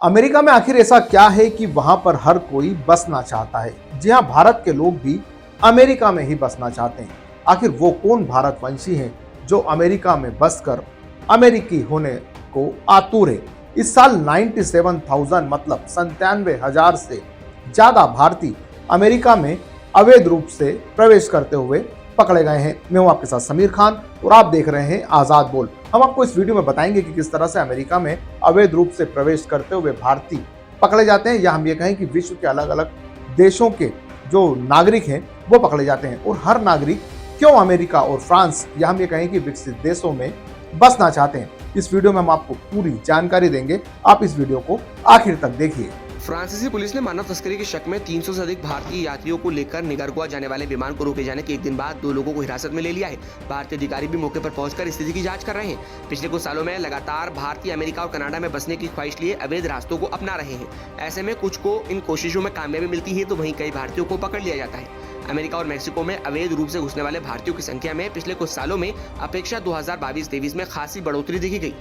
America में आखिर ऐसा क्या है कि वहां पर हर कोई बसना चाहता है। जी हाँ, भारत के लोग भी अमेरिका में ही बसना चाहते हैं। आखिर वो कौन भारतवंशी हैं जो अमेरिका में बसकर अमेरिकी होने को आतुर है। इस साल 97,000 मतलब 97,000 से ज्यादा भारतीय अमेरिका में अवैध रूप से प्रवेश करते हुए पकड़े गए हैं। मैं हूं आपके साथ समीर खान और आप देख रहे हैं आजाद बोल। हम आपको इस वीडियो में बताएंगे कि किस तरह से अमेरिका में अवैध रूप से प्रवेश करते हुए भारतीय पकड़े जाते हैं, या हम ये कहें कि विश्व के अलग अलग देशों के जो नागरिक हैं वो पकड़े जाते हैं, और हर नागरिक क्यों अमेरिका और फ्रांस या हम ये कहें कि विकसित देशों में बसना चाहते हैं। इस वीडियो में हम आपको पूरी जानकारी देंगे, आप इस वीडियो को आखिर तक देखिए। फ्रांसीसी पुलिस ने मानव तस्करी के शक में 300 से अधिक भारतीय यात्रियों को लेकर निकरागुआ जाने वाले विमान को रोके जाने के एक दिन बाद 2 लोगों को हिरासत में ले लिया है। भारतीय अधिकारी भी मौके पर पहुंचकर स्थिति की जांच कर रहे हैं। पिछले कुछ सालों में लगातार भारतीय अमेरिका और कनाडा में बसने की ख्वाहिश लिए अवैध रास्तों को अपना रहे हैं। ऐसे में कुछ को इन कोशिशों में कामयाबी मिलती है तो वहीं कई भारतीयों को पकड़ लिया जाता है। अमेरिका और मेक्सिको में अवैध रूप से घुसने वाले भारतीयों की संख्या में पिछले कुछ सालों में अपेक्षा 2022-23 में खासी बढ़ोतरी देखी गई।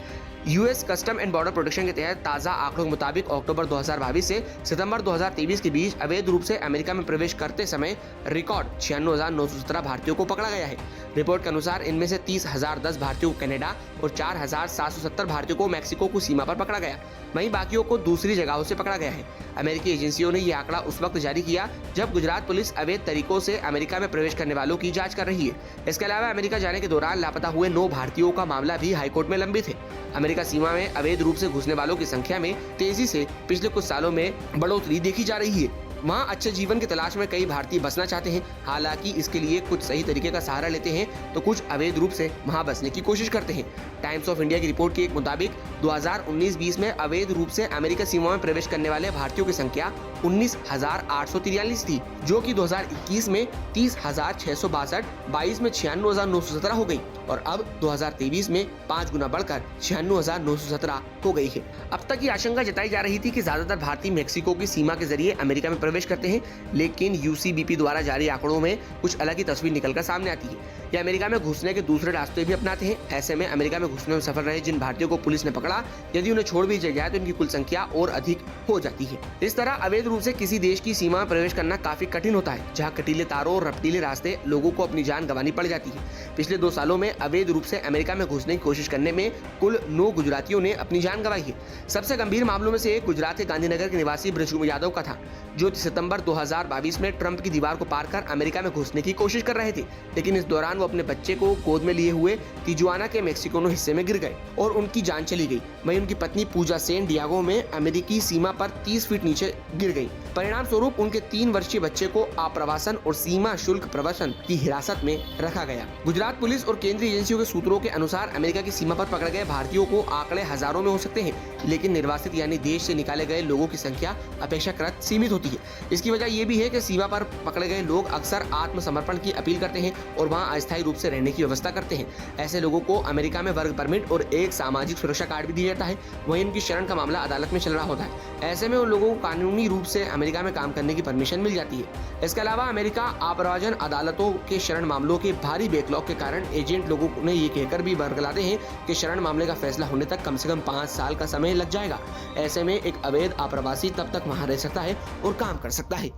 US custom and border protection के तहत ताज़ा आंकड़ों के मुताबिक अक्टूबर 2022 से सितंबर 2023 के बीच अवैध रूप से अमेरिका में प्रवेश करते समय रिकॉर्ड 96,917 भारतीयों को पकड़ा गया है। रिपोर्ट के अनुसार इनमें से 30,010 भारतीयों को कनाडा और 4,770 भारतीयों को मैक्सिको की सीमा पर पकड़ा गया। वहीं बाकियों को दूसरी जगहों से पकड़ा गया है। अमेरिकी एजेंसियों ने यह आंकड़ा उस वक्त जारी किया जब गुजरात पुलिस अवैध तरीकों से अमेरिका में प्रवेश करने वालों की जांच कर रही है। इसके अलावा अमेरिका जाने के दौरान लापता हुए 9 भारतीयों का मामला भी हाईकोर्ट में लंबित है। अमेरिका सीमा में अवैध रूप से घुसने वालों की संख्या में तेजी से पिछले कुछ सालों में बढ़ोतरी देखी जा रही है। वहाँ अच्छे जीवन की तलाश में कई भारतीय बसना चाहते हैं। हालांकि इसके लिए कुछ सही तरीके का सहारा लेते हैं तो कुछ अवैध रूप से वहाँ बसने की कोशिश करते हैं। टाइम्स ऑफ इंडिया की रिपोर्ट के मुताबिक 2019-20 में अवैध रूप से अमेरिका सीमा में प्रवेश करने वाले भारतीयों की संख्या 19,843 थी, जो कि 2021 में 30,662, 22 में 96,917 हो गई और अब 2023 में 5 गुना बढ़कर 96,917 हो गई है। अब तक ये आशंका जताई जा रही थी कि ज्यादातर भारतीय मेक्सिको की सीमा के जरिए अमेरिका में प्रवेश करते हैं, लेकिन यूसीबीपी द्वारा जारी आंकड़ों में कुछ अलग ही तस्वीर निकलकर सामने आती है। ये अमेरिका में घुसने के दूसरे रास्ते भी अपनाते हैं। ऐसे में अमेरिका में घुसने में सफल रहे जिन भारतीयों को पुलिस ने पकड़ा, यदि उन्हें छोड़ भी दिया जाए तो इनकी कुल संख्या और अधिक हो जाती है। इस तरह अवैध रूप से किसी देश की सीमा में प्रवेश करना काफी कठिन होता है, जहाँ कटीले तारों और रपटीले रास्ते लोगों को अपनी जान गंवानी पड़ जाती है। पिछले 2 सालों में अवैध रूप से अमेरिका में घुसने की कोशिश करने में कुल 9 गुजरातियों ने अपनी जान गंवाई है। सबसे गंभीर मामलों में से एक गुजरात के गांधीनगर के निवासी बृजकुमार यादव का था, जो सितंबर 2022 में ट्रंप की दीवार को पार कर अमेरिका में घुसने की कोशिश कर रहे थे, लेकिन इस दौरान वो अपने बच्चे को गोद में लिए हुए तिजुआना के मेक्सिको हिस्से में गिर गए और उनकी जान चली गई। वहीं उनकी पत्नी पूजा सेन डियागो में अमेरिकी सीमा पर 30 फीट नीचे गिर गई। परिणाम स्वरूप उनके 3 वर्षीय बच्चे को आप्रवासन और सीमा शुल्क प्रशासन की हिरासत में रखा गया। गुजरात पुलिस और केंद्रीय एजेंसियों के सूत्रों के अनुसार अमेरिका की सीमा पर पकड़े गए भारतीयों को आंकड़े हजारों में हो सकते हैं, लेकिन निर्वासित यानी देश से निकाले गए लोगों की संख्या अपेक्षाकृत सीमित होती है। इसकी वजह यह भी है कि सीमा पर पकड़े गए लोग अक्सर आत्मसमर्पण की अपील करते हैं और वहां अस्थायी रूप से रहने की व्यवस्था करते हैं। ऐसे लोगों को अमेरिका में वर्क परमिट और एक सामाजिक सुरक्षा कार्ड भी दिया जाता है। वहीं उनकी शरण का मामला अदालत में चल रहा होता है। ऐसे में उन लोगों को कानूनी रूप से अमेरिका में काम करने की परमिशन मिल जाती है। इसके अलावा अमेरिका आप्रवासन अदालतों के शरण मामलों के भारी बैकलॉग के कारण एजेंट लोगों ने ये कहकर भी बरगलाते हैं कि शरण मामले का फैसला होने तक कम से कम 5 साल का समय लग जाएगा। ऐसे में एक अवैध आप्रवासी तब तक वहां रह सकता है और काम कर सकता है।